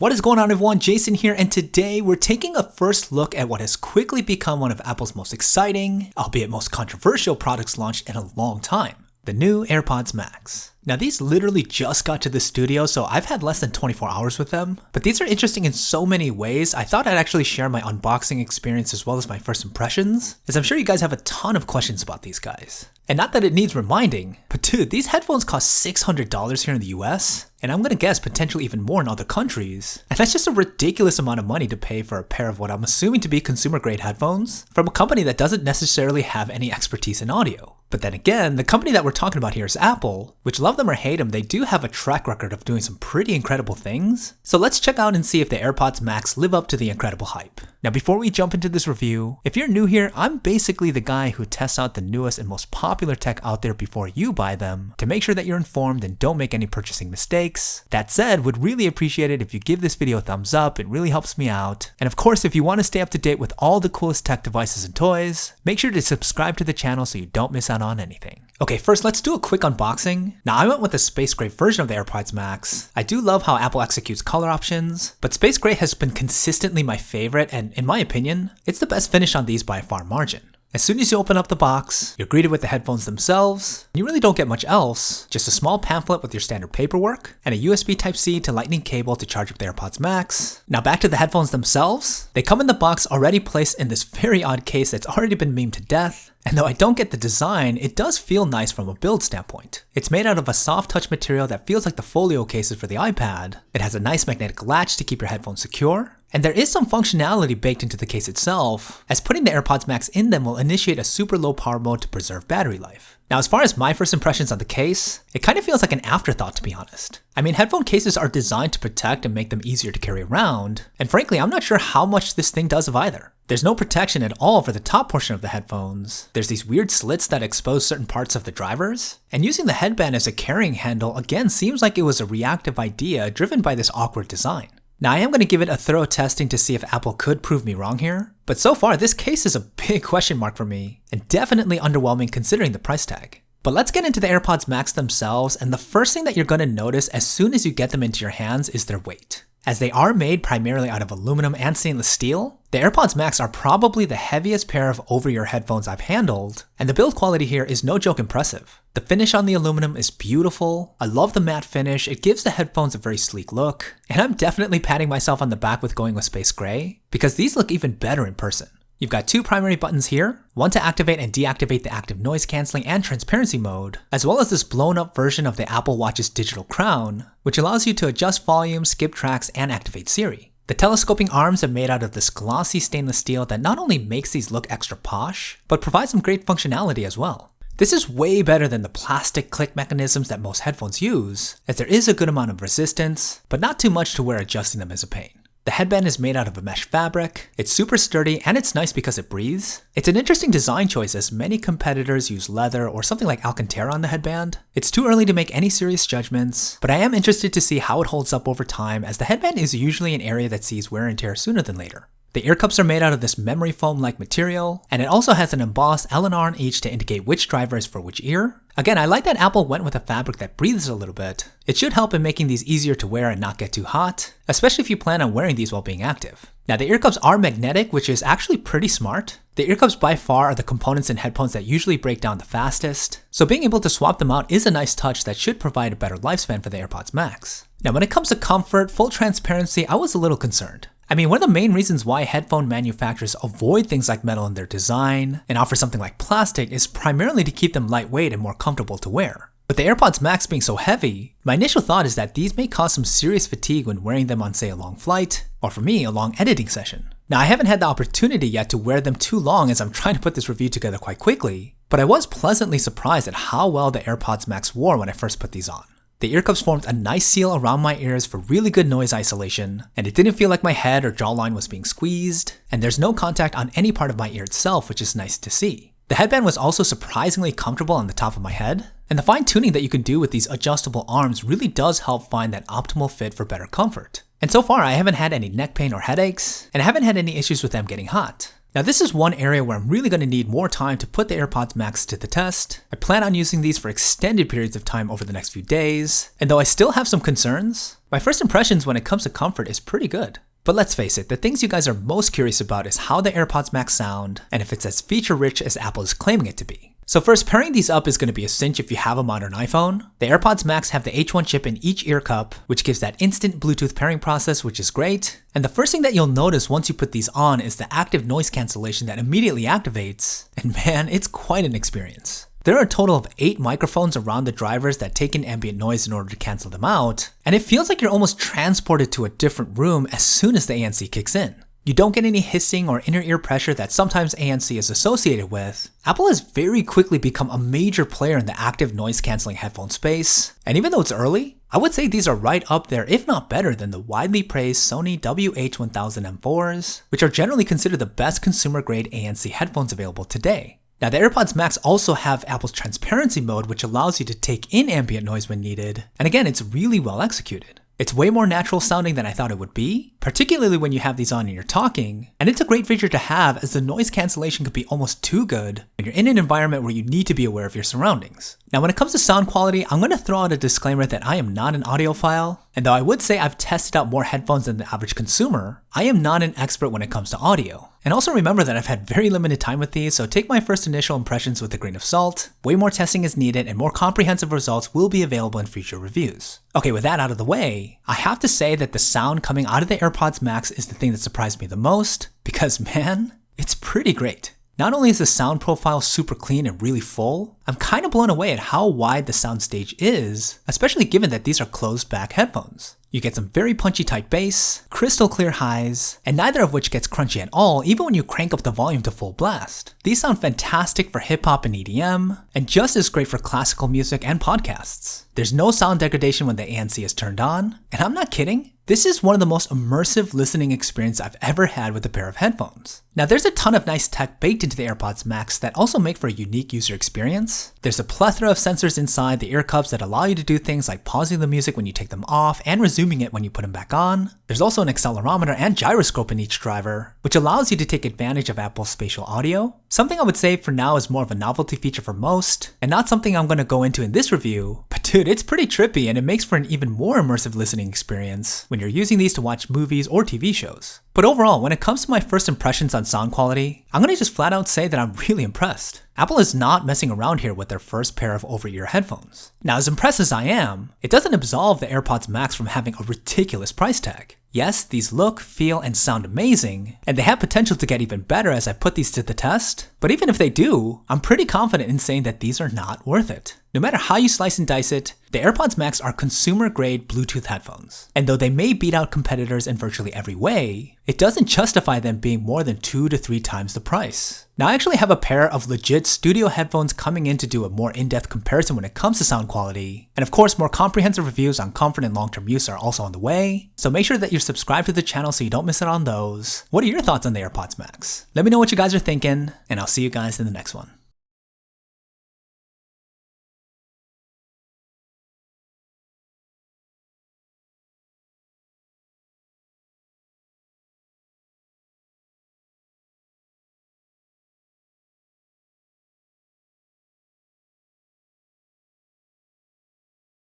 What is going on, everyone? Jason here, and today we're taking a first look at what has quickly become one of Apple's most exciting, albeit most controversial products launched in a long time, the new AirPods Max. Now, these literally just got to the studio, so I've had less than 24 hours with them, but these are interesting in so many ways. I thought I'd actually share my unboxing experience as well as my first impressions, as I'm sure you guys have a ton of questions about these guys. And not that it needs reminding, but dude, these headphones cost $600 here in the US, and I'm gonna guess potentially even more in other countries. And that's just a ridiculous amount of money to pay for a pair of what I'm assuming to be consumer grade headphones from a company that doesn't necessarily have any expertise in audio. But then again, the company that we're talking about here is Apple, which love them or hate them, they do have a track record of doing some pretty incredible things. So let's check out and see if the AirPods Max live up to the incredible hype. Now, before we jump into this review, if you're new here, I'm basically the guy who tests out the newest and most popular tech out there before you buy them to make sure that you're informed and don't make any purchasing mistakes. That said, would really appreciate it if you give this video a thumbs up. It really helps me out. And of course, if you want to stay up to date with all the coolest tech devices and toys, make sure to subscribe to the channel so you don't miss out on anything. Okay, first let's do a quick unboxing. Now, I went with the Space Gray version of the AirPods Max. I do love how Apple executes color options, but Space Gray has been consistently my favorite, and in my opinion, it's the best finish on these by a far margin. As soon as you open up the box, you're greeted with the headphones themselves. You really don't get much else, just a small pamphlet with your standard paperwork, and a USB Type-C to Lightning cable to charge up the AirPods Max. Now back to the headphones themselves. They come in the box already placed in this very odd case that's already been memed to death. And though I don't get the design, it does feel nice from a build standpoint. It's made out of a soft touch material that feels like the folio cases for the iPad. It has a nice magnetic latch to keep your headphones secure. And there is some functionality baked into the case itself, as putting the AirPods Max in them will initiate a super low power mode to preserve battery life. Now, as far as my first impressions on the case, it kind of feels like an afterthought, to be honest. I mean, headphone cases are designed to protect and make them easier to carry around, and frankly, I'm not sure how much this thing does of either. There's no protection at all for the top portion of the headphones. There's these weird slits that expose certain parts of the drivers, and using the headband as a carrying handle again seems like it was a reactive idea driven by this awkward design. Now, I am going to give it a thorough testing to see if Apple could prove me wrong here, but so far this case is a big question mark for me, and definitely underwhelming considering the price tag. But let's get into the AirPods Max themselves, and the first thing that you're going to notice as soon as you get them into your hands is their weight. As they are made primarily out of aluminum and stainless steel, the AirPods Max are probably the heaviest pair of over-ear headphones I've handled, and the build quality here is no joke impressive. The finish on the aluminum is beautiful. I love the matte finish. It gives the headphones a very sleek look, and I'm definitely patting myself on the back with going with Space Gray, because these look even better in person. You've got two primary buttons here, one to activate and deactivate the active noise canceling and transparency mode, as well as this blown up version of the Apple Watch's digital crown, which allows you to adjust volume, skip tracks, and activate Siri. The telescoping arms are made out of this glossy stainless steel that not only makes these look extra posh, but provides some great functionality as well. This is way better than the plastic click mechanisms that most headphones use, as there is a good amount of resistance, but not too much to where adjusting them is a pain. The headband is made out of a mesh fabric, it's super sturdy, and it's nice because it breathes. It's an interesting design choice as many competitors use leather or something like Alcantara on the headband. It's too early to make any serious judgments, but I am interested to see how it holds up over time, as the headband is usually an area that sees wear and tear sooner than later. The ear cups are made out of this memory foam-like material, and it also has an embossed LNR on each to indicate which driver is for which ear. Again, I like that Apple went with a fabric that breathes a little bit. It should help in making these easier to wear and not get too hot, especially if you plan on wearing these while being active. Now, the ear cups are magnetic, which is actually pretty smart. The ear cups by far are the components in headphones that usually break down the fastest, so being able to swap them out is a nice touch that should provide a better lifespan for the AirPods Max. Now, when it comes to comfort, full transparency, I was a little concerned. I mean, one of the main reasons why headphone manufacturers avoid things like metal in their design and offer something like plastic is primarily to keep them lightweight and more comfortable to wear. With the AirPods Max being so heavy, my initial thought is that these may cause some serious fatigue when wearing them on, say, a long flight, or for me, a long editing session. Now, I haven't had the opportunity yet to wear them too long as I'm trying to put this review together quite quickly, but I was pleasantly surprised at how well the AirPods Max wore when I first put these on. The ear cups formed a nice seal around my ears for really good noise isolation, and it didn't feel like my head or jawline was being squeezed, and there's no contact on any part of my ear itself, which is nice to see. The headband was also surprisingly comfortable on the top of my head, and the fine tuning that you can do with these adjustable arms really does help find that optimal fit for better comfort. And so far, I haven't had any neck pain or headaches, and I haven't had any issues with them getting hot. Now this is one area where I'm really going to need more time to put the AirPods Max to the test. I plan on using these for extended periods of time over the next few days, and though I still have some concerns, my first impressions when it comes to comfort is pretty good. But let's face it, the things you guys are most curious about is how the AirPods Max sound, and if it's as feature-rich as Apple is claiming it to be. So first, pairing these up is going to be a cinch if you have a modern iPhone. The AirPods Max have the H1 chip in each ear cup, which gives that instant Bluetooth pairing process, which is great. And the first thing that you'll notice once you put these on is the active noise cancellation that immediately activates. And man, it's quite an experience. There are a total of 8 microphones around the drivers that take in ambient noise in order to cancel them out, and it feels like you're almost transported to a different room as soon as the ANC kicks in. You don't get any hissing or inner ear pressure that sometimes ANC is associated with. Apple has very quickly become a major player in the active noise cancelling headphone space, and even though it's early, I would say these are right up there, if not better, than the widely praised Sony WH-1000M4s, which are generally considered the best consumer-grade ANC headphones available today. Now the AirPods Max also have Apple's transparency mode, which allows you to take in ambient noise when needed, and again, it's really well executed. It's way more natural sounding than I thought it would be, particularly when you have these on and you're talking, and it's a great feature to have as the noise cancellation could be almost too good when you're in an environment where you need to be aware of your surroundings. Now when it comes to sound quality, I'm going to throw out a disclaimer that I am not an audiophile, and though I would say I've tested out more headphones than the average consumer, I am not an expert when it comes to audio. And also remember that I've had very limited time with these, so take my first initial impressions with a grain of salt. Way more testing is needed and more comprehensive results will be available in future reviews. Okay, with that out of the way, I have to say that the sound coming out of the AirPods Max is the thing that surprised me the most, because man, it's pretty great. Not only is the sound profile super clean and really full, I'm kind of blown away at how wide the soundstage is, especially given that these are closed back headphones. You get some very punchy tight bass, crystal clear highs, and neither of which gets crunchy at all even when you crank up the volume to full blast. These sound fantastic for hip hop and EDM, and just as great for classical music and podcasts. There's no sound degradation when the ANC is turned on, and I'm not kidding. This is one of the most immersive listening experiences I've ever had with a pair of headphones. Now there's a ton of nice tech baked into the AirPods Max that also make for a unique user experience. There's a plethora of sensors inside the ear cups that allow you to do things like pausing the music when you take them off and resuming it when you put them back on. There's also an accelerometer and gyroscope in each driver, which allows you to take advantage of Apple's spatial audio. Something I would say for now is more of a novelty feature for most, and not something I'm going to go into in this review, but dude, it's pretty trippy and it makes for an even more immersive listening experience when you're using these to watch movies or TV shows. But overall, when it comes to my first impressions on sound quality, I'm going to just flat out say that I'm really impressed. Apple is not messing around here with their first pair of over-ear headphones. Now, as impressed as I am, it doesn't absolve the AirPods Max from having a ridiculous price tag. Yes, these look, feel, and sound amazing, and they have potential to get even better as I put these to the test, but even if they do, I'm pretty confident in saying that these are not worth it. No matter how you slice and dice it, the AirPods Max are consumer-grade Bluetooth headphones, and though they may beat out competitors in virtually every way, it doesn't justify them being more than 2 to 3 times the price. Now I actually have a pair of legit studio headphones coming in to do a more in-depth comparison when it comes to sound quality, and of course more comprehensive reviews on comfort and long-term use are also on the way, so make sure that you're subscribed to the channel so you don't miss out on those. What are your thoughts on the AirPods Max? Let me know what you guys are thinking, and I'll see you guys in the next one.